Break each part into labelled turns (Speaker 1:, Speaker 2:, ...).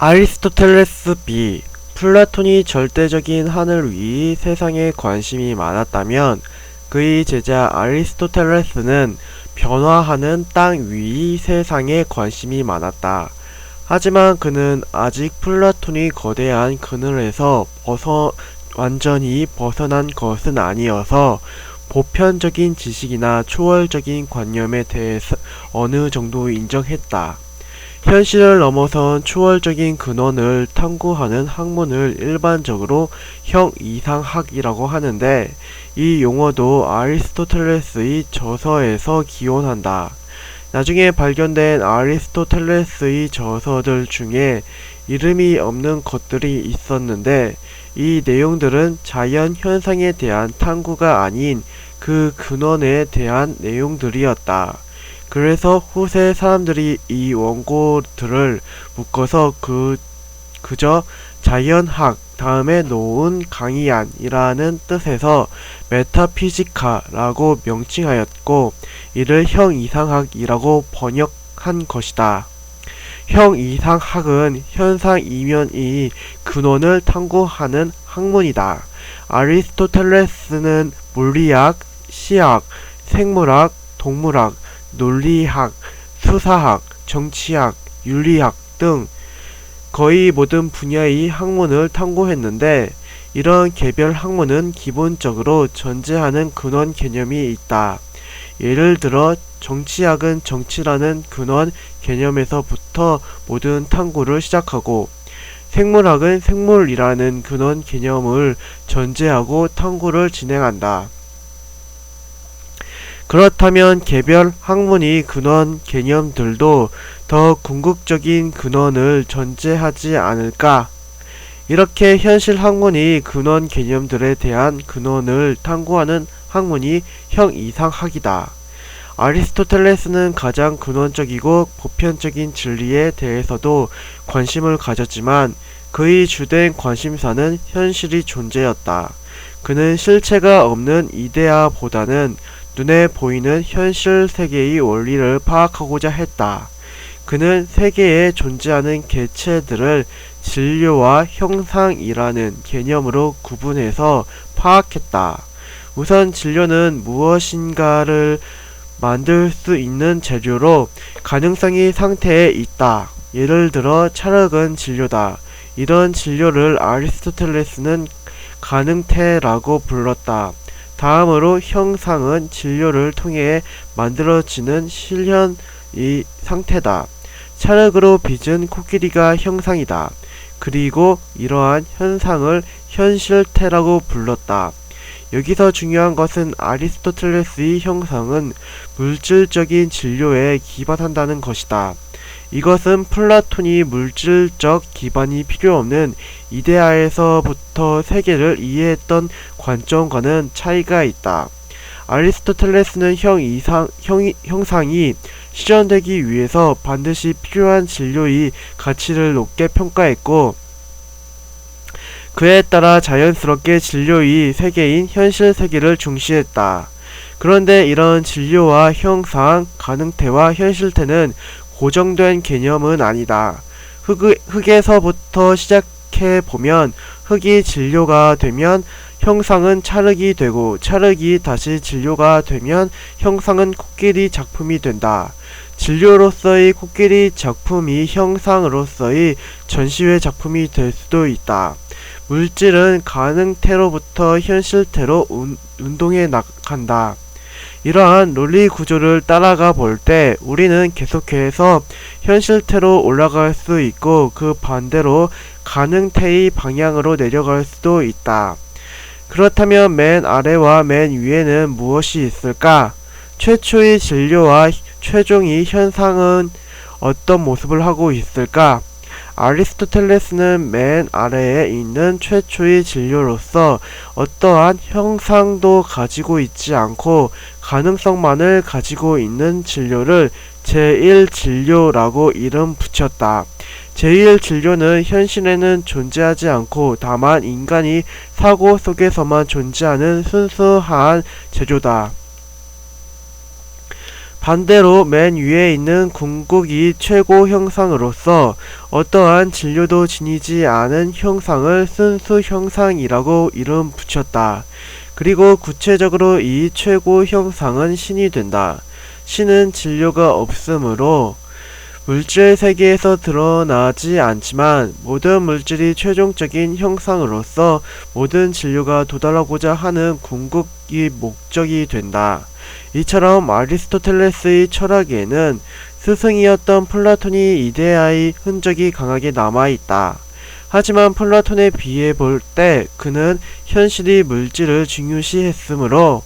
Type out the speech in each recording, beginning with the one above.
Speaker 1: 아리스토텔레스 B. 플라톤이 절대적인 하늘 위 세상에 관심이 많았다면 그의 제자 아리스토텔레스는 변화하는 땅 위 세상에 관심이 많았다. 하지만 그는 아직 플라톤이 거대한 그늘에서 완전히 벗어난 것은 아니어서 보편적인 지식이나 초월적인 관념에 대해서 어느 정도 인정했다. 현실을 넘어선 초월적인 근원을 탐구하는 학문을 일반적으로 형이상학이라고 하는데, 이 용어도 아리스토텔레스의 저서에서 기원한다. 나중에 발견된 아리스토텔레스의 저서들 중에 이름이 없는 것들이 있었는데, 이 내용들은 자연 현상에 대한 탐구가 아닌 그 근원에 대한 내용들이었다. 그래서 후세 사람들이 이 원고들을 묶어서 그저 자연학 다음에 놓은 강의안이라는 뜻에서 메타피지카라고 명칭하였고, 이를 형이상학이라고 번역한 것이다. 형이상학은 현상 이면의 근원을 탐구하는 학문이다. 아리스토텔레스는 물리학, 시학, 생물학, 동물학, 논리학, 수사학, 정치학, 윤리학 등 거의 모든 분야의 학문을 탐구했는데, 이런 개별 학문은 기본적으로 전제하는 근원 개념이 있다. 예를 들어 정치학은 정치라는 근원 개념에서부터 모든 탐구를 시작하고, 생물학은 생물이라는 근원 개념을 전제하고 탐구를 진행한다. 그렇다면 개별 학문의 근원 개념들도 더 궁극적인 근원을 전제하지 않을까? 이렇게 현실 학문의 근원 개념들에 대한 근원을 탐구하는 학문이 형이상학이다. 아리스토텔레스는 가장 근원적이고 보편적인 진리에 대해서도 관심을 가졌지만 그의 주된 관심사는 현실의 존재였다. 그는 실체가 없는 이데아보다는 눈에 보이는 현실 세계의 원리를 파악하고자 했다. 그는 세계에 존재하는 개체들을 진료와 형상이라는 개념으로 구분해서 파악했다. 우선 진료는 무엇인가를 만들 수 있는 재료로 가능성이 상태에 있다. 예를 들어 찰흙은 진료다. 이런 진료를 아리스토텔레스는 가능태라고 불렀다. 다음으로 형상은 진료를 통해 만들어지는 실현의 상태다. 찰흙으로 빚은 코끼리가 형상이다. 그리고 이러한 현상을 현실태라고 불렀다. 여기서 중요한 것은 아리스토텔레스의 형상은 물질적인 진료에 기반한다는 것이다. 이것은 플라톤이 물질적 기반이 필요 없는 이데아에서부터 세계를 이해했던 관점과는 차이가 있다. 아리스토텔레스는 형상이 실현되기 위해서 반드시 필요한 진료의 가치를 높게 평가했고, 그에 따라 자연스럽게 진료의 세계인 현실 세계를 중시했다. 그런데 이런 진료와 형상, 가능태와 현실태는 고정된 개념은 아니다. 흙에서부터 시작해보면 흙이 진료가 되면 형상은 찰흙이 되고, 찰흙이 다시 진료가 되면 형상은 코끼리 작품이 된다. 진료로서의 코끼리 작품이 형상으로서의 전시회 작품이 될 수도 있다. 물질은 가능태로부터 현실태로 운동해 나간다. 이러한 논리 구조를 따라가 볼 때 우리는 계속해서 현실태로 올라갈 수 있고, 그 반대로 가능태의 방향으로 내려갈 수도 있다. 그렇다면 맨 아래와 맨 위에는 무엇이 있을까? 최초의 진료와 최종의 현상은 어떤 모습을 하고 있을까? 아리스토텔레스는 맨 아래에 있는 최초의 진료로서 어떠한 형상도 가지고 있지 않고 가능성만을 가지고 있는 진료를 제1진료라고 이름 붙였다. 제1진료는 현실에는 존재하지 않고 다만 인간이 사고 속에서만 존재하는 순수한 재료다. 반대로 맨 위에 있는 궁극이 최고 형상으로서 어떠한 진료도 지니지 않은 형상을 순수 형상이라고 이름 붙였다. 그리고 구체적으로 이 최고 형상은 신이 된다. 신은 진료가 없으므로 물질 세계에서 드러나지 않지만 모든 물질이 최종적인 형상으로서 모든 진료가 도달하고자 하는 궁극이 목적이 된다. 이처럼 아리스토텔레스의 철학에는 스승이었던 플라톤이 이데아의 흔적이 강하게 남아있다. 하지만 플라톤에 비해 볼 때 그는 현실이 물질을 중요시했으므로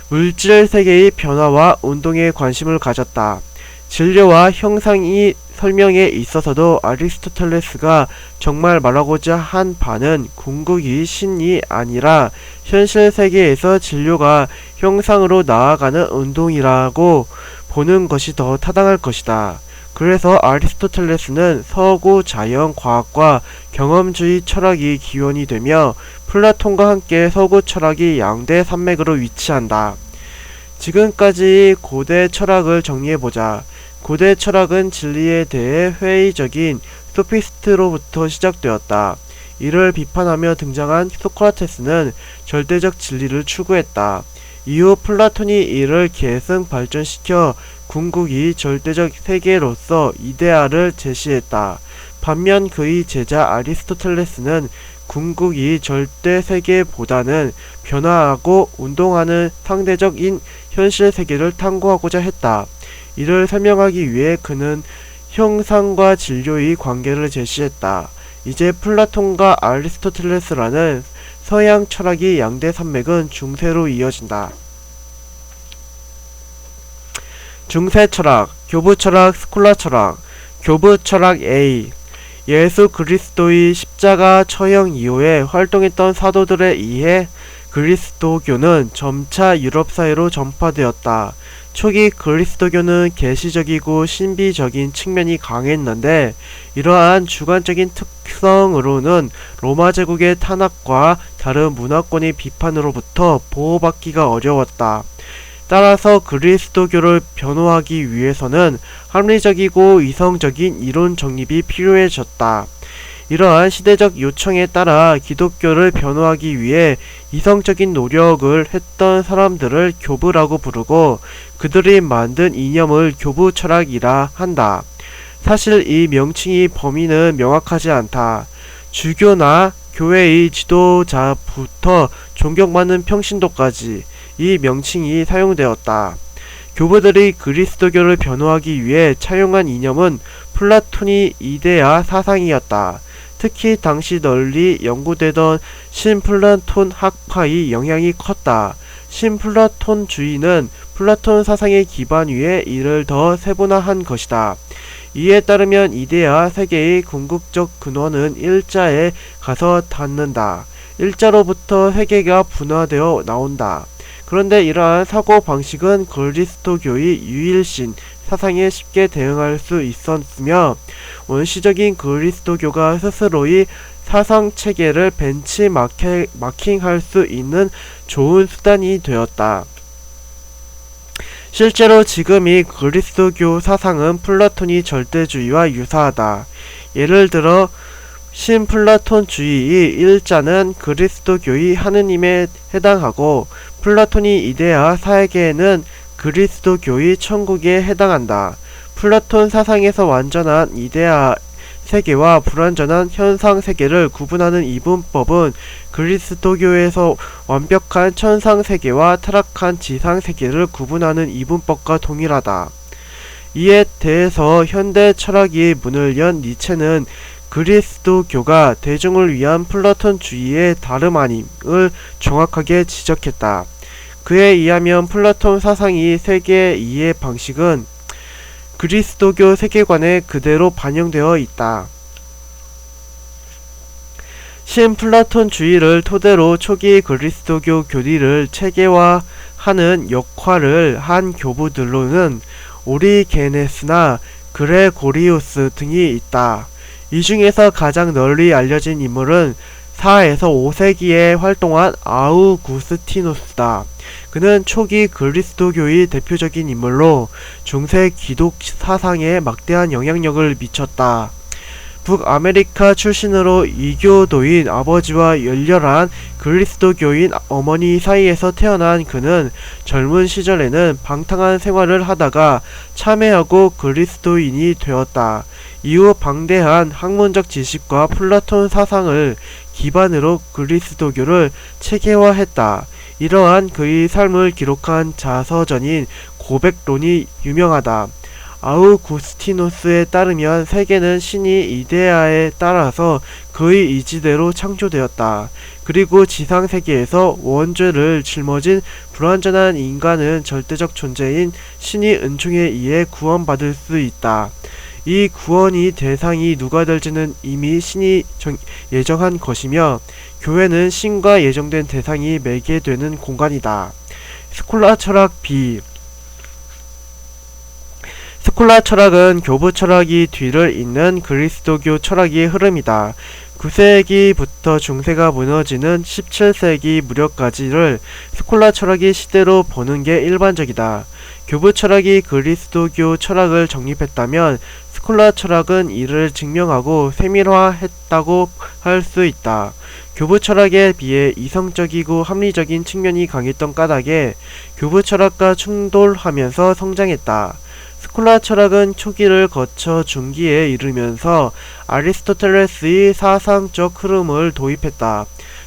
Speaker 1: 물질 세계의 변화와 운동에 관심을 가졌다. 진료와 형상이 설명에 있어서도 아리스토텔레스가 정말 말하고자 한 바는 궁극이 신이 아니라 현실 세계에서 진료가 형상으로 나아가는 운동이라고 보는 것이 더 타당할 것이다. 그래서 아리스토텔레스는 서구 자연 과학과 경험주의 철학이 기원이 되며 플라톤과 함께 서구 철학이 양대 산맥으로 위치한다. 지금까지 고대 철학을 정리해보자. 고대 철학은 진리에 대해 회의적인 소피스트로부터 시작되었다. 이를 비판하며 등장한 소크라테스는 절대적 진리를 추구했다. 이후 플라톤이 이를 계승 발전시켜 궁극이 절대적 세계로서 이데아를 제시했다. 반면 그의 제자 아리스토텔레스는 궁극이 절대 세계보다는 변화하고 운동하는 상대적인 현실 세계를 탐구하고자 했다. 이를 설명하기 위해 그는 형상과 진료의 관계를 제시했다. 이제 플라톤과 아리스토텔레스라는 서양 철학의 양대 산맥은 중세로 이어진다. 중세 철학, 교부 철학, 스콜라 철학. 교부 철학 A. 예수 그리스도의 십자가 처형 이후에 활동했던 사도들에 의해 그리스도교는 점차 유럽 사회로 전파되었다. 초기 그리스도교는 계시적이고 신비적인 측면이 강했는데 이러한 주관적인 특성으로는 로마 제국의 탄압과 다른 문화권의 비판으로부터 보호받기가 어려웠다. 따라서 그리스도교를 변호하기 위해서는 합리적이고 이성적인 이론 정립이 필요해졌다. 이러한 시대적 요청에 따라 기독교를 변호하기 위해 이성적인 노력을 했던 사람들을 교부라고 부르고 그들이 만든 이념을 교부 철학이라 한다. 사실 이 명칭의 범위는 명확하지 않다. 주교나 교회의 지도자부터 존경받는 평신도까지 이 명칭이 사용되었다. 교부들이 그리스도교를 변호하기 위해 차용한 이념은 플라톤의 이데아 사상이었다. 특히 당시 널리 연구되던 신플라톤 학파의 영향이 컸다. 신플라톤주의는 플라톤 사상의 기반 위에 이를 더 세분화한 것이다. 이에 따르면 이데아 세계의 궁극적 근원은 일자에 가서 닿는다. 일자로부터 세계가 분화되어 나온다. 그런데 이러한 사고방식은 그리스도교의 유일신 사상에 쉽게 대응할 수 있었으며 원시적인 그리스도교가 스스로의 사상체계를 벤치마킹할 수 있는 좋은 수단이 되었다. 실제로 지금의 그리스도교 사상은 플라톤의 절대주의와 유사하다. 예를 들어 신플라톤주의의 일자는 그리스도교의 하느님에 해당하고 플라톤의 이데아 사계는 그리스도교의 천국에 해당한다. 플라톤 사상에서 완전한 이데아 세계와 불완전한 현상 세계를 구분하는 이분법은 그리스도교에서 완벽한 천상 세계와 타락한 지상 세계를 구분하는 이분법과 동일하다. 이에 대해서 현대 철학이 문을 연 니체는 그리스도교가 대중을 위한 플라톤주의의 다름 아님을 정확하게 지적했다. 그에 의하면 플라톤 사상의 세계 이해 방식은 그리스도교 세계관에 그대로 반영되어 있다. 신플라톤주의를 토대로 초기 그리스도교 교리를 체계화하는 역할을 한 교부들로는 오리게네스나 그레고리우스 등이 있다. 이 중에서 가장 널리 알려진 인물은 4에서 5세기에 활동한 아우구스티누스다. 그는 초기 그리스도교의 대표적인 인물로 중세 기독 사상에 막대한 영향력을 미쳤다. 북아메리카 출신으로 이교도인 아버지와 열렬한 그리스도교인 어머니 사이에서 태어난 그는 젊은 시절에는 방탕한 생활을 하다가 참회하고 그리스도인이 되었다. 이후 방대한 학문적 지식과 플라톤 사상을 기반으로 그리스도교를 체계화했다. 이러한 그의 삶을 기록한 자서전인 고백론이 유명하다. 아우구스티누스에 따르면 세계는 신이 이데아에 따라서 그의 의지대로 창조되었다. 그리고 지상세계에서 원죄를 짊어진 불완전한 인간은 절대적 존재인 신의 은총에 의해 구원받을 수 있다. 이 구원의 대상이 누가 될지는 이미 신이 예정한 것이며 교회는 신과 예정된 대상이 매개되는 공간이다. 스콜라 철학 B. 스콜라 철학은 교부 철학이 뒤를 잇는 그리스도교 철학의 흐름이다. 9세기부터 중세가 무너지는 17세기 무렵까지를 스콜라 철학의 시대로 보는 게 일반적이다. 교부 철학이 그리스도교 철학을 정립했다면 스콜라 철학은 이를 증명하고 세밀화했다고 할 수 있다. 교부 철학에 비해 이성적이고 합리적인 측면이 강했던 까닭에 교부 철학과 충돌하면서 성장했다. 스콜라 철학은 초기를 거쳐 중기에 이르면서 아리스토텔레스의 사상적 흐름을 도입했다.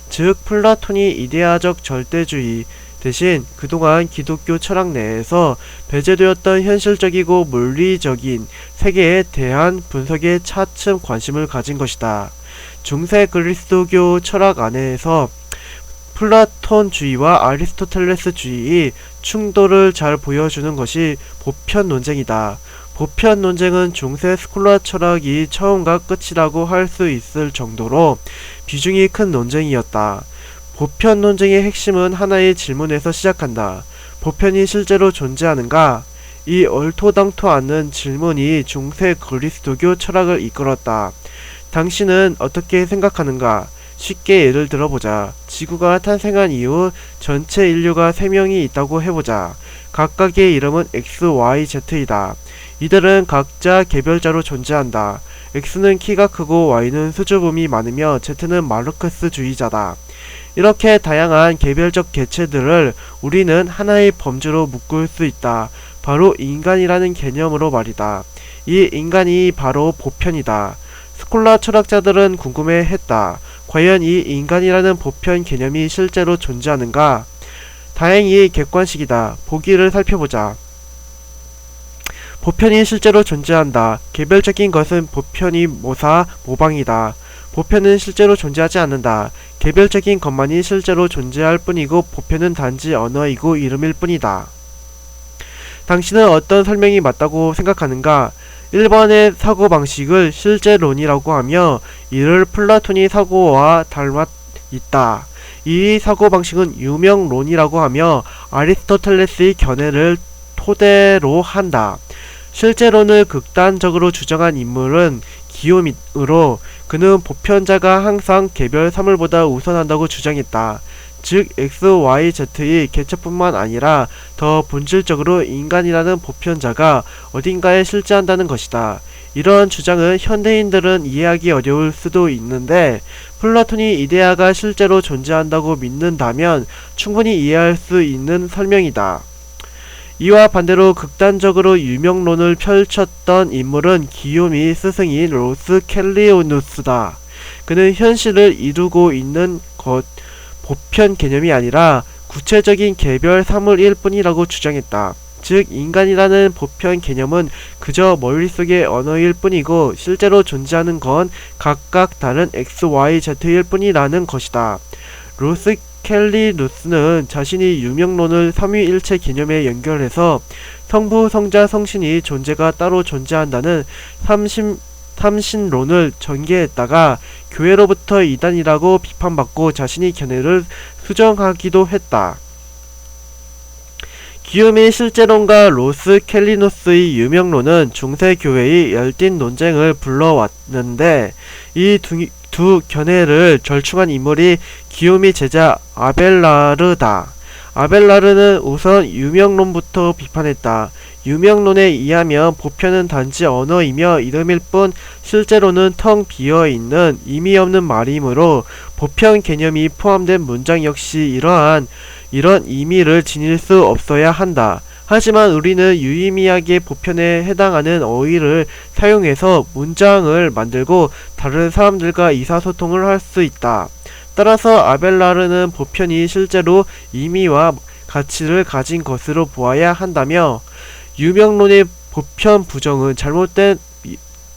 Speaker 1: 즉 플라톤이 이데아적 절대주의 대신 그동안 기독교 철학 내에서 배제되었던 현실적이고 물리적인 세계에 대한 분석에 차츰 관심을 가진 것이다. 중세 그리스도교 철학 안에서 플라톤주의와 아리스토텔레스주의의 충돌을 잘 보여주는 것이 보편 논쟁이다. 보편 논쟁은 중세 스콜라 철학이 처음과 끝이라고 할 수 있을 정도로 비중이 큰 논쟁이었다. 보편 논쟁의 핵심은 하나의 질문에서 시작한다. 보편이 실제로 존재하는가? 이 얼토당토 않는 질문이 중세 그리스도교 철학을 이끌었다. 당신은 어떻게 생각하는가? 쉽게 예를 들어보자. 지구가 탄생한 이후 전체 인류가 3명이 있다고 해보자. 각각의 이름은 X, Y, Z이다. 이들은 각자 개별자로 존재한다. X는 키가 크고 Y는 수줍음이 많으며 Z는 마르크스주의자다. 이렇게 다양한 개별적 개체들을 우리는 하나의 범주로 묶을 수 있다. 바로 인간이라는 개념으로 말이다. 이 인간이 바로 보편이다. 스콜라 철학자들은 궁금해했다. 과연 이 인간이라는 보편 개념이 실제로 존재하는가? 다행히 객관식이다. 보기를 살펴보자. 보편이 실제로 존재한다. 개별적인 것은 보편이 모사, 모방이다. 보편은 실제로 존재하지 않는다. 개별적인 것만이 실제로 존재할 뿐이고 보편은 단지 언어이고 이름일 뿐이다. 당신은 어떤 설명이 맞다고 생각하는가? 1번의 사고방식을 실제론이라고 하며 이를 플라톤이 사고와 닮아 있다. 이 사고방식은 유명론이라고 하며 아리스토텔레스의 견해를 토대로 한다. 실제론을 극단적으로 주장한 인물은 기욤이므로 그는 보편자가 항상 개별 사물보다 우선한다고 주장했다. 즉 X, Y, Z의 개체뿐만 아니라 더 본질적으로 인간이라는 보편자가 어딘가에 실재한다는 것이다. 이러한 주장은 현대인들은 이해하기 어려울 수도 있는데 플라톤이 이데아가 실제로 존재한다고 믿는다면 충분히 이해할 수 있는 설명이다. 이와 반대로 극단적으로 유명론을 펼쳤던 인물은 기욤의 스승인 로스 켈리오누스다. 그는 현실을 이루고 있는 것 보편 개념이 아니라 구체적인 개별 사물일 뿐이라고 주장했다. 즉 인간이라는 보편 개념은 그저 머릿속의 언어일 뿐이고 실제로 존재하는 건 각각 다른 X, Y, Z일 뿐이라는 것이다. 로스 켈리누스는 자신이 유명론을 삼위일체 개념에 연결해서 성부, 성자, 성신이 존재가 따로 존재한다는 삼신론을 전개했다가 교회로부터 이단이라고 비판받고 자신의 견해를 수정하기도 했다. 기욤의 실제론과 로스 켈리누스의 유명론은 중세 교회의 열띤 논쟁을 불러왔는데 이 두 견해를 절충한 인물이 기요미 제자 아벨라르다. 아벨라르는 우선 유명론부터 비판했다. 유명론에 의하면 보편은 단지 언어이며 이름일 뿐 실제로는 텅 비어있는 의미 없는 말이므로 보편 개념이 포함된 문장 역시 이런 의미를 지닐 수 없어야 한다. 하지만 우리는 유의미하게 보편에 해당하는 어휘를 사용해서 문장을 만들고 다른 사람들과 의사소통을 할 수 있다. 따라서 아벨라르는 보편이 실제로 의미와 가치를 가진 것으로 보아야 한다며 유명론의 보편 부정은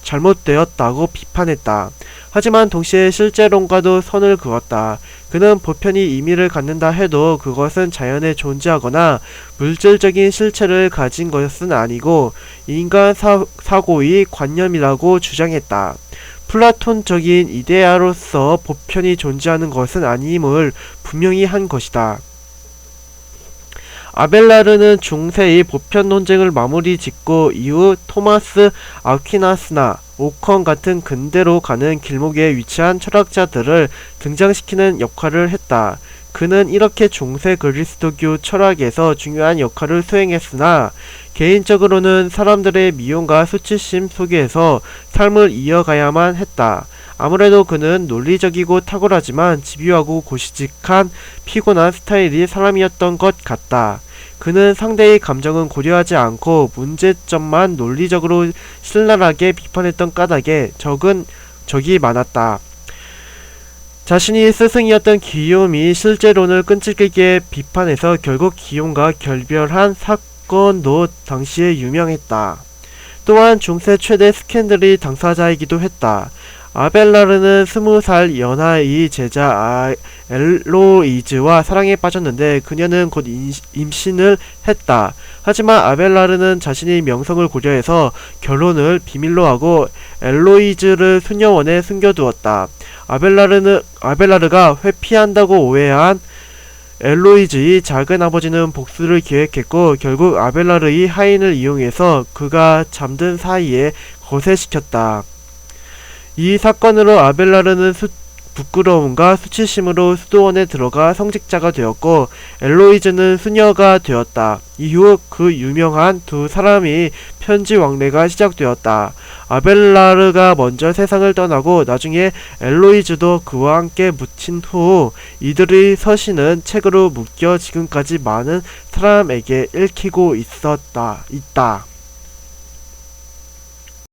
Speaker 1: 잘못되었다고 비판했다. 하지만 동시에 실제론과도 선을 그었다. 그는 보편이 의미를 갖는다 해도 그것은 자연에 존재하거나 물질적인 실체를 가진 것은 아니고 인간 사고의 관념이라고 주장했다. 플라톤적인 이데아로서 보편이 존재하는 것은 아님을 분명히 한 것이다. 아벨라르는 중세의 보편 논쟁을 마무리 짓고 이후 토마스 아퀴나스나 오컨 같은 근대로 가는 길목에 위치한 철학자들을 등장시키는 역할을 했다. 그는 이렇게 중세 그리스도교 철학에서 중요한 역할을 수행했으나 개인적으로는 사람들의 미움과 수치심 속에서 삶을 이어가야만 했다. 아무래도 그는 논리적이고 탁월하지만 집요하고 고시직한 피곤한 스타일의 사람이었던 것 같다. 그는 상대의 감정은 고려하지 않고 문제점만 논리적으로 신랄하게 비판했던 까닭에 적이 많았다. 자신이 스승이었던 기욤이 실제론을 끈질기게 비판해서 결국 기욤과 결별한 사건도 당시에 유명했다. 또한 중세 최대 스캔들의 당사자이기도 했다. 아벨라르는 20살 연하의 제자 엘로이즈와 사랑에 빠졌는데 그녀는 곧 임신을 했다. 하지만 아벨라르는 자신의 명성을 고려해서 결혼을 비밀로 하고 엘로이즈를 수녀원에 숨겨두었다. 아벨라르가 회피한다고 오해한 엘로이즈의 작은아버지는 복수를 계획했고 결국 아벨라르의 하인을 이용해서 그가 잠든 사이에 거세시켰다. 이 사건으로 아벨라르는 부끄러움과 수치심으로 수도원에 들어가 성직자가 되었고 엘로이즈는 수녀가 되었다. 이후 그 유명한 두 사람의 편지 왕래가 시작되었다. 아벨라르가 먼저 세상을 떠나고 나중에 엘로이즈도 그와 함께 묻힌 후 이들의 서신은 책으로 묶여 지금까지 많은 사람에게 읽히고 있다.